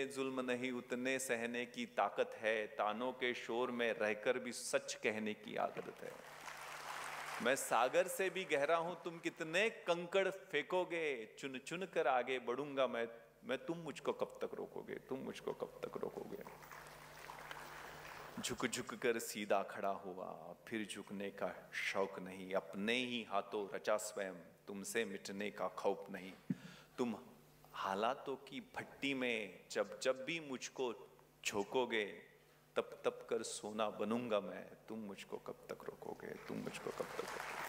जुल्म नहीं उतने सहने की ताकत है, तानों के शोर में रहकर भी सच कहने की आदत है। मैं सागर से भी गहरा हूं, तुम कितने कंकड़ फेंकोगे, चुन चुन कर आगे बढ़ूंगा मैं तुम मुझको कब तक रोकोगे, तुम मुझको कब तक रोकोगे। झुक झुक कर सीधा खड़ा हुआ, फिर झुकने का शौक नहीं, अपने ही हाथों रचा स्वयं, तुमसे मिटने का खौफ नहीं। तुम हालातों की भट्टी में जब जब भी मुझको झोंकोगे, तब तब कर सोना बनूंगा मैं, तुम मुझको कब तक रोकोगे, तुम मुझको कब तक रोकोगे।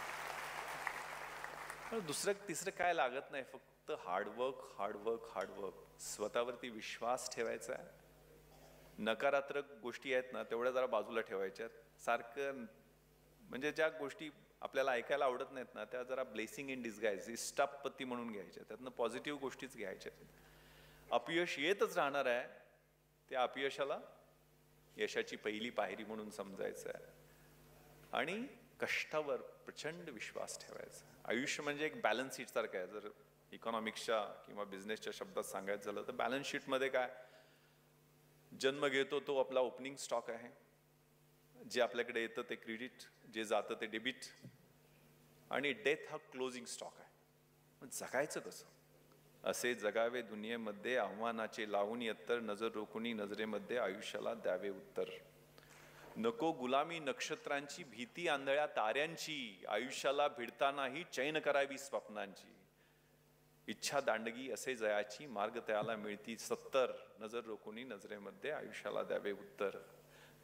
दुसरं तिसरं काय लागत नाही, फक्त हार्डवर्क हार्डवर्क हार्डवर्क, स्वतःवरती विश्वास ठेवायचा आहे। नकारात्मक गोष्टी आहेत ना तेवढ्या जरा बाजूला ठेवायच्या, सारखं म्हणजे ज्या गोष्टी आपल्याला ऐकायला आवडत नाहीत ना त्या जरा ब्लेसिंग इन डिस्गाइज, इष्टापत्ती म्हणून घ्यायच्या, त्यातनं पॉझिटिव्ह गोष्टीच घ्यायच्या। अपयश येतच राहणार आहे, त्या अपयशाला यशाची पहिली पायरी म्हणून समजायचं आहे आणि कष्टावर प्रचंड विश्वास ठेवायचा। आयुष्य म्हणजे एक बॅलन्स शीट सारखं आहे। जर इकॉनॉमिक्सच्या किंवा बिझनेसच्या शब्दात सांगायचं झालं तर बॅलन्स शीटमध्ये काय, जन्म घेतो तो आपला ओपनिंग स्टॉक आहे, जे आपल्याकडे येतं ते क्रेडिट, जे जातं ते डेबिट, आणि डेथ हा क्लोजिंग स्टॉक आहे। मग जगायचं कसं? असे जगावे दुनियेमध्ये, आव्हानाचे लावून यत्तर, नजर रोखुनी नजरेमध्ये आयुष्याला द्यावे उत्तर। नको गुलामी नक्षत्रांची, भीती आंधळ्या ताऱ्यांची, आयुष्याला भिडतानाही चैन करावी स्वप्नांची। इच्छा दांडगी असे जयाची, मार्ग त्याला मिळती 70, नजर रोखुनी नजरेमध्ये आयुष्याला द्यावे उत्तर।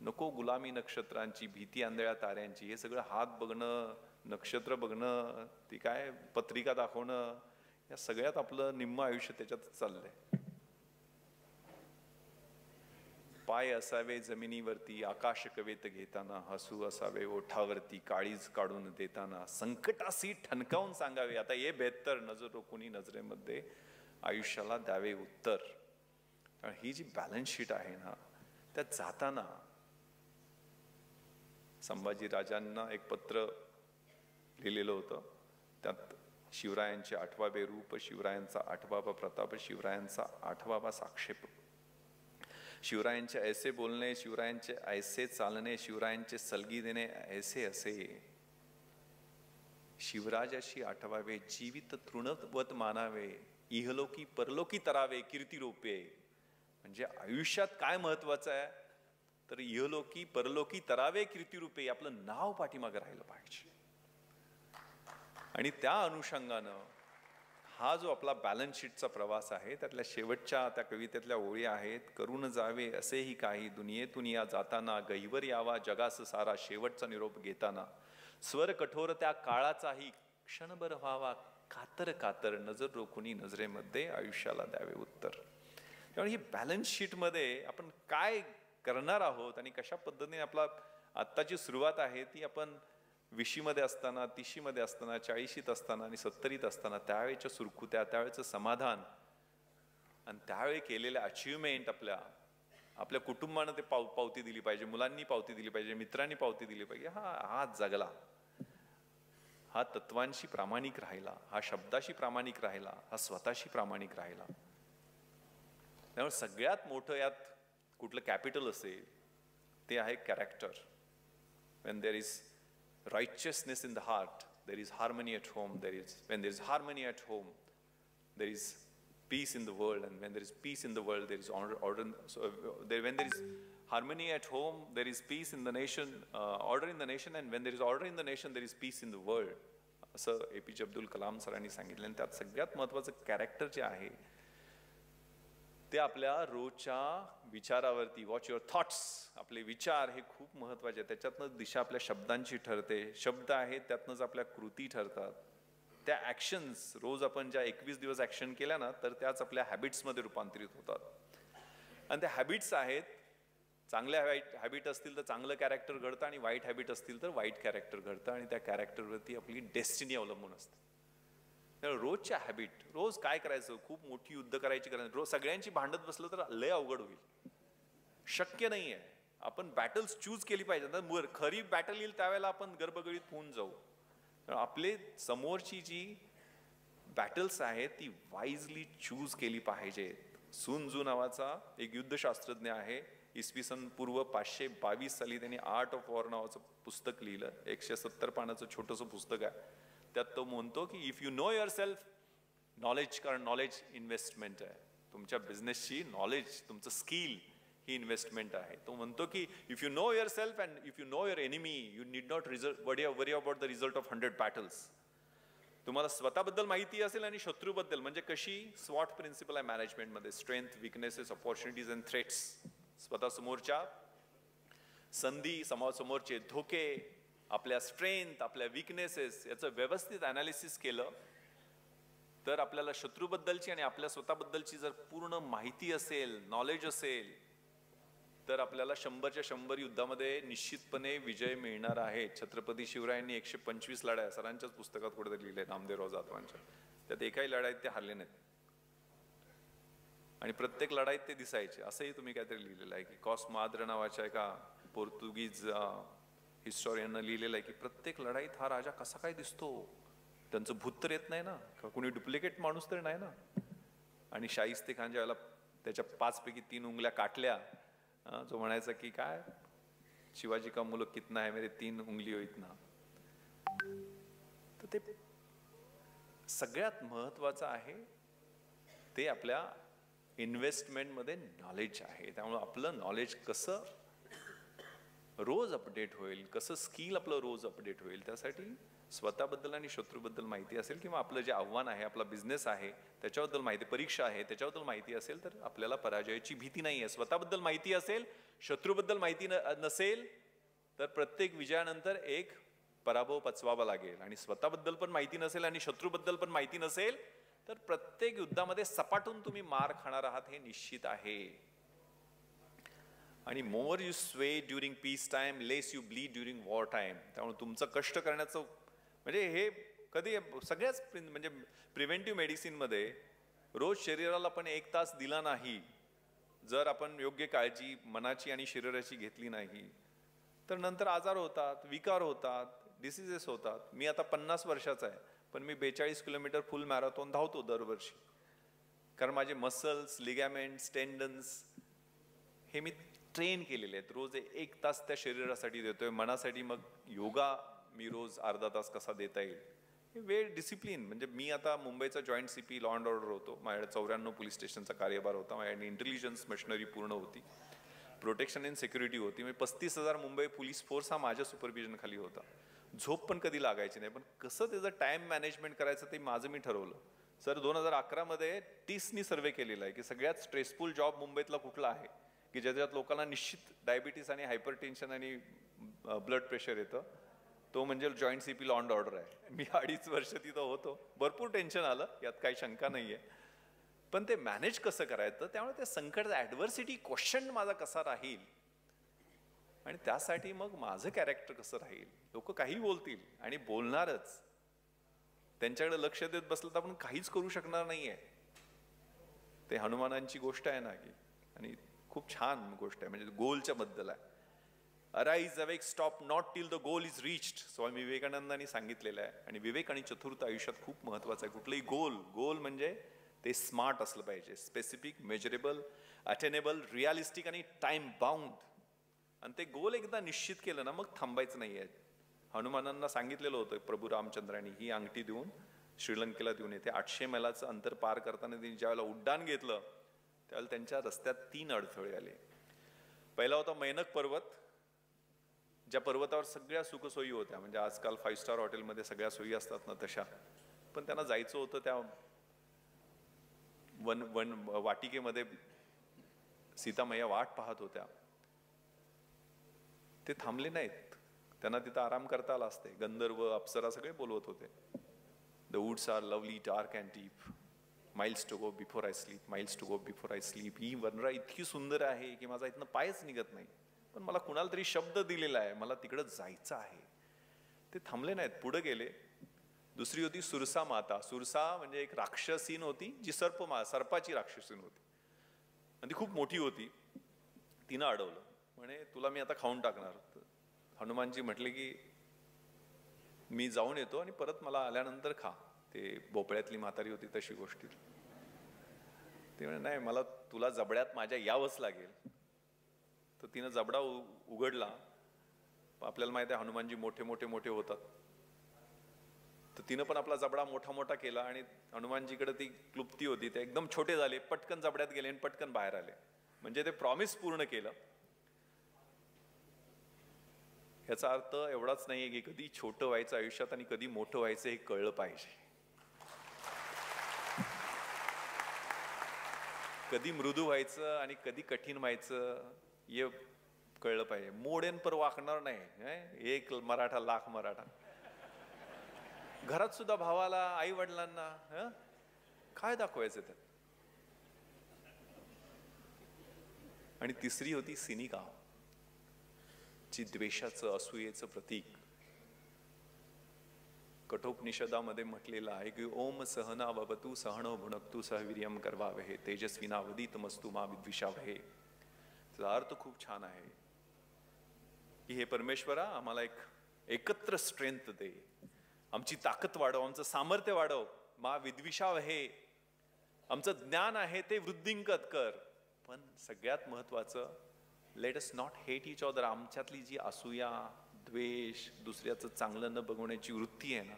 नको गुलामी नक्षत्रांची, भीती आंधळ्या ताऱ्यांची, हे सगळं हात बघणं, नक्षत्र बघणं, ती काय पत्रिका दाखवणं, या सगळ्यात आपलं निम्म आयुष्य त्याच्यात चाललंय। पाय असावे जमिनीवरती, आकाश कवेत घेताना, हसू असावे ओठावरती, काळीज काढून देताना, संकटाशी ठणकावून सांगावे आता ये बेहतर, नजर रोखुनी नजरेमध्ये आयुष्याला द्यावे उत्तर। कारण ही जी बॅलन्स शीट आहे ना, त्यात जाताना संभाजी राजांना एक पत्र लिहिलेलं होतं, त्यात शिवरायांचे 8वे रूप, शिवरायांचा 8वा प्रताप, शिवरायांचा 8वा साक्षेप, शिवरायांचे ऐसे बोलणे, शिवरायांचे ऐसे चालणे, शिवरायांचे सलगी देणे ऐसे असे, शिवराजाशी आठवावे, जीवित तृणवत मानावे, इहलोकी परलोकी तरावे, कीर्ती रोपे। म्हणजे आयुष्यात काय महत्वाचं आहे तर इहलोकी परलोकी तरावे कीर्ती रूपे, आपलं नाव पाठीमागे राहिलं पाहिजे। आणि त्या अनुषंगानं हा जो आपला बॅलन्स शीटचा प्रवास आहे, त्यातल्या शेवटच्या त्या कवितेतल्या ओळी आहेत, करून जावे असेही काही, दुनियेतून या जाताना, गहीवर यावा जगास सारा, शेवटचा निरोप घेताना, स्वर कठोर त्या काळाचाही, क्षणभर व्हावा कातर कातर, नजर रोखुनी नजरेमध्ये आयुष्याला द्यावे उत्तर। त्यामुळे ही बॅलन्स शीटमध्ये आपण काय करणार आहोत आणि कशा पद्धतीने आपला आत्ताची सुरुवात आहे ती आपण 20मध्ये असताना, 30मध्ये असताना, 40शीत असताना आणि 70ीत असताना, त्यावेळेच्या सुरकुत्या, त्यावेळेचं समाधान आणि त्यावेळी केलेल्या अचिव्हमेंट आपल्या कुटुंबानं ते पावती दिली पाहिजे, मुलांनी पावती दिली पाहिजे, मित्रांनी पावती दिली पाहिजे। हा जगला, हा तत्वांशी प्रामाणिक राहिला, हा शब्दाशी प्रामाणिक राहिला, हा स्वतःशी प्रामाणिक राहिला। त्यामुळे सगळ्यात मोठं यात कुठलं कॅपिटल असेल ते आहे character. when there is righteousness in the heart, there is harmony at home, when there is harmony at home, there is peace in the world, and when there is peace in the world, there is order when there is harmony at home, there is peace in the nation, order in the nation, and when there is order in the nation, there is peace in the world, असं APJ Abdul Kalam सरांनी सांगितलं। आणि त्यात सगळ्यात महत्त्वाचं character जे आहे ते आपल्या रोजच्या विचारावरती, वॉच युअर थॉट्स, आपले विचार हे खूप महत्त्वाचे आहेत। त्याच्यातनं दिशा आपल्या शब्दांची ठरते, शब्द आहेत त्यातनंच आपल्या कृती ठरतात, त्या ॲक्शन्स रोज आपण ज्या 21 दिवस ॲक्शन केल्या ना तर त्याच आपल्या हॅबिट्समध्ये रूपांतरित होतात। आणि त्या हॅबिट्स आहेत, चांगल्या हॅबिट असतील तर चांगलं कॅरेक्टर घडतं आणि वाईट हॅबिट असतील तर वाईट कॅरेक्टर घडतं, आणि त्या कॅरेक्टरवरती आपली डेस्टिनी अवलंबून असते। रोजच्या हॅबिट, रोज काय करायचं, खूप मोठी युद्ध करायची करायचं, रोज सगळ्यांची भांडत बसलं तर लय अवघड होईल, शक्य नाही आहे। आपण बॅटल्स चूज केली पाहिजे, खरी बॅटल येईल त्यावेळेला आपण गर्भगडीत होऊन जाऊ। आपले समोरची जी बॅटल्स आहेत ती वाईजली चूज केली पाहिजेत, सुन जू नावाचा एक युद्धशास्त्रज्ञ आहे. इसवी सन पूर्व 522 साली त्यांनी आर्ट ऑफ वॉर नावाचं पुस्तक लिहिलं. 170 पानाचं छोटंसं पुस्तक आहे. त्यात तो म्हणतो की if you know your self knowledge, कारण नॉलेज इन्व्हेस्टमेंट आहे. तुमच्या बिझनेसची नॉलेज, तुमचं स्किल ही इन्व्हेस्टमेंट आहे. तो म्हणतो की if you know your self and if you know your enemy you need not worry about the result of 100 battles. तुम्हाला स्वतःबद्दल माहिती असेल आणि शत्रूबद्दल, म्हणजे कशी स्वॉट प्रिन्सिपल आहे मॅनेजमेंटमध्ये, strength, weaknesses, opportunities and threats. स्वतः समोरच्या संधी, समोरचे धोके, आपल्या स्ट्रेंथ, आपल्या विकनेसेस याचं व्यवस्थित अनालिसिस केलं तर आपल्याला शत्रूबद्दलची आणि आपल्या स्वतःबद्दलची जर पूर्ण माहिती असेल, नॉलेज असेल, तर आपल्याला 100च्या 100 युद्धामध्ये निश्चितपणे विजय मिळणार आहे. छत्रपती शिवरायांनी 125 लढाया सरांच्याच पुस्तकात कुठेतरी लिहिले, नामदेवराव जाधवांच्या, त्यात एकाही लढाईत ते हरले नाहीत आणि प्रत्येक लढाईत ते दिसायचे. असंही तुम्ही काहीतरी लिहिलेलं आहे की कॉस माद्र नावाच्या एका पोर्तुगीज हिस्टॉरियननं लिहिलेलं आहे की प्रत्येक लढाईत हा राजा कसा काय दिसतो, त्यांचं भूत तर येत नाही ना, कुणी डुप्लिकेट माणूस तर नाही ना. आणि शाहिस्ते खान ज्यावेळेला त्याच्या 5 पैकी 3 उंगल्या काटल्या, जो म्हणायचा की काय शिवाजी का मुलक कितना है मेरे 3 उंगली हो इतना. तर ते सगळ्यात महत्वाचं आहे ते आपल्या इन्व्हेस्टमेंटमध्ये नॉलेज आहे. त्यामुळे आपलं नॉलेज कसं रोज अपडेट होईल, कसं स्किल आपलं रोज अपडेट होईल, त्यासाठी स्वतःबद्दल आणि शत्रूबद्दल माहिती असेल किंवा आपलं जे आव्हान आहे, आपला बिझनेस आहे त्याच्याबद्दल माहिती, परीक्षा आहे त्याच्याबद्दल माहिती असेल तर आपल्याला पराजयाची भीती नाही आहे. स्वतःबद्दल माहिती असेल, शत्रूबद्दल माहिती नसेल तर प्रत्येक विजयानंतर एक पराभव पचवावा लागेल. आणि स्वतःबद्दल पण माहिती नसेल आणि शत्रूबद्दल पण माहिती नसेल तर प्रत्येक युद्धामध्ये सपाटून तुम्ही मार खाणार आहात हे निश्चित आहे. आणि more you sway during peace time less you bleed during war time. त्यामुळे तुमचं कष्ट करण्याचं म्हणजे हे कधी सगळ्याच म्हणजे प्रिव्हेंटिव्ह मेडिसिनमध्ये रोज शरीराला पण 1 तास दिला नाही, जर आपण योग्य काळजी मनाची आणि शरीराची घेतली नाही तर नंतर आजार होतात, विकार होतात, डिसिजेस होतात. मी आता 50 वर्षाचा आहे पण मी 42 किलोमीटर फुल मॅरेथॉन धावतो दरवर्षी, कारण माझे मसल्स, लिगॅमेंट्स, टेंडन्स हे मी ट्रेन केलेले आहेत. रोज 1 तास त्या शरीरासाठी देतोय, मनासाठी मग योगा मी रोज अर्धा तास कसा देता येईल, हे वेळ डिसिप्लिन. म्हणजे मी आता मुंबईचा joint CP law and order होतो, माझ्याकडे 94 पोलीस स्टेशनचा कार्यभार होता, माझ्याकडे इंटेलिजन्स मशिनरी पूर्ण होती, प्रोटेक्शन अँड सिक्युरिटी होती. म्हणजे 35,000 मुंबई पोलीस फोर्स हा माझ्या सुपरविजन खाली होता. झोप पण कधी लागायची नाही, पण कसं त्याचं टाइम मॅनेजमेंट करायचं ते माझं मी ठरवलं. सर 2011 मध्ये TISनी सर्वे केलेला आहे की सगळ्यात स्ट्रेसफुल जॉब मुंबईतला कुठला आहे की ज्याच्यात लोकांना निश्चित डायबिटीस आणि हायपरटेन्शन आणि ब्लड प्रेशर येतं, तो म्हणजे joint CP law and order आहे. मी 2.5 वर्ष तिथं होतो, भरपूर टेन्शन आलं, यात काही शंका नाहीये, पण ते मॅनेज कसं करायचं, त्यामुळे ते संकट ॲडव्हर्सिटी क्वेश्चन माझा कसा राहील आणि त्यासाठी मग माझं कॅरेक्टर कसं राहील. लोक काही बोलतील आणि बोलणारच, त्यांच्याकडे लक्ष देत बसलं तर आपण काहीच करू शकणार नाहीये. ते हनुमानांची गोष्ट आहे ना की, आणि खूप छान गोष्ट आहे, म्हणजे गोलच्या बद्दल आहे. Arise awake stop not till the goal is reached, Swami विवेकानंदांनी सांगितलेलं आहे. आणि विवेक आणि चतुर्थ आयुष्यात खूप महत्वाचं आहे. कुठलंही गोल म्हणजे ते स्मार्ट असलं पाहिजे, स्पेसिफिक, मेजरेबल, अटेनेबल, रिअलिस्टिक आणि टाइम बाउंड. आणि ते गोल एकदा निश्चित केलं ना मग थांबायचं नाहीये. हनुमानांना सांगितलेलं होतं प्रभू रामचंद्रांनी ही अंगठी देऊन श्रीलंकेला देऊन येते. 800 मैलाचं अंतर पार करताना त्यांनी ज्यावेळेला उड्डाण घेतलं त्यावेळेला त्यांच्या रस्त्यात 3 अडथळे आले. पहिला होता मैनक पर्वत, ज्या पर्वतावर सगळ्या सुखसोयी होत्या, म्हणजे आजकाल 5 स्टार हॉटेलमध्ये सगळ्या सोयी असतात ना तशा, पण त्यांना जायचं होतं त्या वन वाटिकेमध्ये. सीतामैया वाट पाहत होत्या, ते थांबले नाहीत, त्यांना तिथं आराम करता आला असते. गंधर्व, अप्सरा सगळे बोलवत होते. The woods are lovely, dark and deep, miles to go before I sleep, miles to go before I sleep. ही वनरा इतकी सुंदर आहे की माझा इथनं पायच निघत नाही, पण मला कुणाला तरी शब्द दिलेला आहे, मला तिकडं जायचं आहे. ते थांबले नाहीत, पुढे गेले. दुसरी होती सुरसा माता. सुरसा म्हणजे एक राक्षसीन होती, जी सर्पाची राक्षसीन होती आणि ती खूप मोठी होती. तिनं अडवलं, म्हणे तुला मी आता खाऊन टाकणार. हनुमानजी म्हटले की मी जाऊन येतो आणि परत मला आल्यानंतर खा. ते भोपळ्यातली म्हातारी होती तशी गोष्टी. ती म्हणे नाही, मला तुला जबड्यात माझ्या यावंच लागेल. तर तिनं जबडा उघडला. आपल्याला माहिती आहे हनुमानजी मोठे मोठे मोठे होतात. तर तिनं पण आपला जबडा मोठा मोठा केला आणि हनुमानजीकडे ती क्लुप्ती होती, ते एकदम छोटे झाले, पटकन जबड्यात गेले आणि पटकन बाहेर आले. म्हणजे ते प्रॉमिस पूर्ण केलं. याचा अर्थ एवढाच नाहीये की कधी छोटं व्हायचं आयुष्यात आणि कधी मोठं व्हायचं हे कळलं पाहिजे. कधी मृदू व्हायचं आणि कधी कठीण व्हायचं हे कळलं पाहिजे. मोडेन पर वाकणार नाही. एक मराठा लाख मराठा. घरात सुद्धा भावाला, आई वडिलांना काय दाखवायचं त्यात. आणि तिसरी होती सिनिका, जी द्वेषाचं असूयेचं प्रतीक. कठोपनिषदामध्ये म्हटलेलं आहे की ओम सहना भवतु सहनो भुनक्तु सहवीर्यम करवावहे तेजस्विनावधीतमस्तु मा विद्विषावहे. त्याचा अर्थ खूप छान आहे की हे परमेश्वरा, आम्हाला एक एकत्र स्ट्रेंथ दे, आमची ताकद वाढव, आमचं सामर्थ्य वाढव. मा विद्विषावहे, आमचं ज्ञान आहे ते वृद्धिंगत कर. पण सगळ्यात महत्वाचं, let us not hate each other. आमच्यातली जी असूया, द्वेष, दुसऱ्याचं चांगलं न बघवण्याची वृत्ती आहे ना,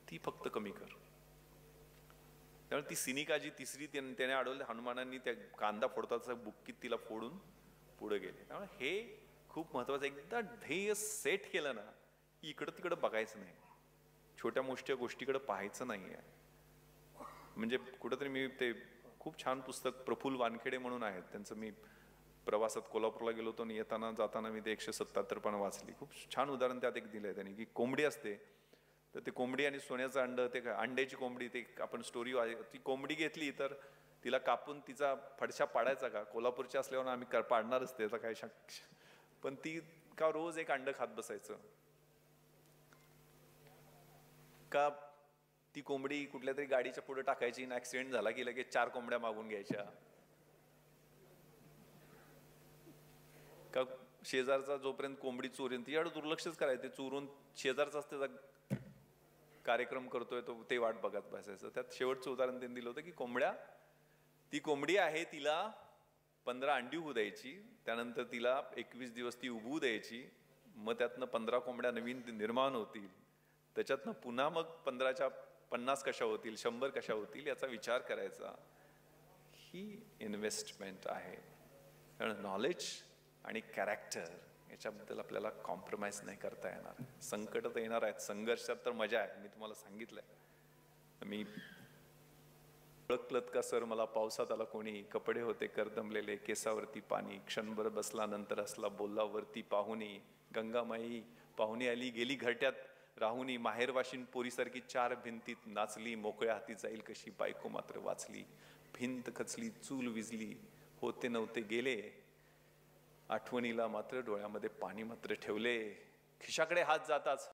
ती फक्त कमी कर. त्यामुळे ती सिनिका जी तिसरी त्याने अडवली, हनुमानांनी त्या कांदा फोडताचा बुक्कीत तिला फोडून पुढे गेले. त्यामुळे हे खूप महत्वाचं. एकदा ध्येय सेट केलं ना, इकडं तिकडं बघायचं नाही, छोट्या मोठ्या गोष्टीकडे पाहायचं नाहीये. म्हणजे कुठंतरी मी ते खूप छान पुस्तक प्रफुल्ल वानखेडे म्हणून आहेत, त्यांचं मी प्रवासात कोल्हापूरला गेलो होतो आणि येताना जाताना मी ते 177 पानं वाचली. खूप छान उदाहरण त्यात एक दिलंय त्यांनी की कोंबडी असते, तर ते कोंबडी आणि सोन्याचं अंड, ते अंड्याची कोंबडी, ते आपण स्टोरी, ती कोंबडी घेतली तर तिला कापून तिचा फडशा पाडायचा का? कोल्हापूरच्या असल्यावर आम्ही पाडणारच त्याचा काय शक. पण ती का रोज एक अंड खात बसायचं का? ती कोंबडी कुठल्या तरी गाडीच्या पुढे टाकायची ना, ऍक्सिडेंट झाला की लगेच 4 कोंबड्या मागून घ्यायच्या का? शेजारचा जोपर्यंत कोंबडी चोरीन तिच्याकडे दुर्लक्षच करायचं, चोरून शेजारचाच त्याचा कार्यक्रम करतोय तो, ते वाट बघत बसायचं. त्यात शेवटचं उदाहरण त्यांनी दिलं होतं की ती कोंबडी आहे, तिला 15 अंडी होऊ द्यायची, त्यानंतर तिला 21 दिवस ती उभू द्यायची, मग त्यातनं 15 कोंबड्या नवीन निर्माण होतील, त्याच्यातनं पुन्हा मग 15च्या 50 कशा होतील, 100 कशा होतील याचा विचार करायचा. ही इन्व्हेस्टमेंट आहे. कारण नॉलेज आणि कॅरेक्टर याच्याबद्दल आपल्याला कॉम्प्रोमाइज नाही करता येणार. संकट तर येणार आहेत, संघर्षात तर मजा आहे. मी तुम्हाला सांगितलंय, मी ओळखलत का सर मला पावसात आला कोणी, कपडे होते करदमलेले, केसावरती पाणी, क्षणभर बसला नंतर असला बोलला वरती पाहुणी, गंगामाई पाहुणी आली गेली घरट्यात राहुनी, माहेर वाशिन पोरीसारखी 4 भिंतीत नाचली, मोकळ्या हाती जाईल कशी बायको मात्र वाचली, भिंत खचली चूल विजली, होते नव्हते गेले, आठवणीला मात्र डोळ्यामध्ये पाणी मात्र ठेवले, खिशाकडे हात जाताच